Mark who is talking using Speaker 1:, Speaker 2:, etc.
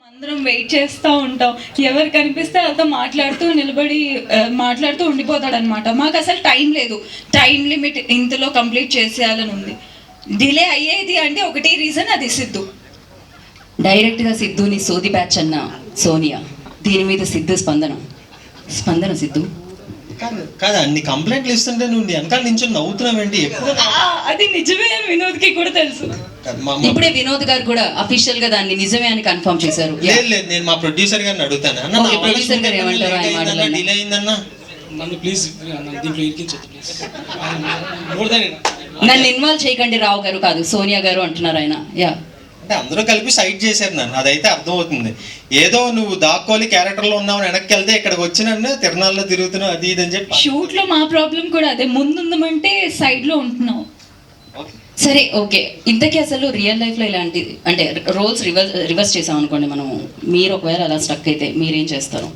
Speaker 1: అందరం వెయిట్ చేస్తూ ఉంటాం. ఎవరు కనిపిస్తే వాళ్ళతో మాట్లాడుతూ ఉండిపోతాడనమాట. మాకు అసలు టైం లేదు, టైం లిమిట్ ఇంతలో కంప్లీట్ చేసేయాలని ఉంది. డిలే అయ్యేది అంటే ఒకటి రీజన్, అది సిద్ధు.
Speaker 2: డైరెక్ట్గా సిద్ధుని సోది బ్యాచ్ అన్న సోనియా, దీని మీద సిద్ధు స్పందన సిద్ధు
Speaker 3: కాదు అన్ని కంప్లైంట్లు ఇస్తుంటే నువ్వు వెనకాల నుంచి నవ్వుతున్నావేంటి? ఎప్పుడు
Speaker 1: అది నిజమే అని వినోద్కి కూడా తెలుసు.
Speaker 2: ఇప్పుడే వినోద్ గారు కూడా అఫీషియల్ గా దాన్ని నిజమే అని కన్ఫర్మ్ చేశారు.
Speaker 3: లేదు నేను మా ప్రొడ్యూసర్ గారిని అడుగుతాను.
Speaker 2: ప్రొడ్యూసర్ గారు ఏమంటారు ఆయన మాటలు?
Speaker 3: డిలే అయిందన్నా
Speaker 4: నన్ను ప్లీజ్ దీంట్లో ఇరికించొద్దు ప్లీజ్.
Speaker 2: నన్ను ఇన్వాల్వ్ చేయకండి రావు గారు, కాదు సోనియా గారు అంటున్నారు ఆయన. యా
Speaker 3: అంటే అందరూ కలిపి సైడ్ చేశారు నన్ను, అదైతే అర్థమవుతుంది. ఏదో నువ్వు దాక్కోలి క్యారెక్టర్లో ఉన్నావు, వెనక్కి వెళ్తే ఇక్కడికి వచ్చి నన్ను తిరణాల్లో తిరుగుతున్నావు అది ఇది అని చెప్పి.
Speaker 1: షూట్లో మా ప్రాబ్లం కూడా అదే, ముందుందమంటే సైడ్లో ఉంటున్నావు.
Speaker 2: సరే ఓకే, ఇంతకీ అసలు రియల్ లైఫ్లో ఇలాంటి అంటే రోల్స్ రివర్స్ చేసాం అనుకోండి మనము, మీరు ఒకవేళ అలా స్ట్రక్ అయితే మీరేం చేస్తారు?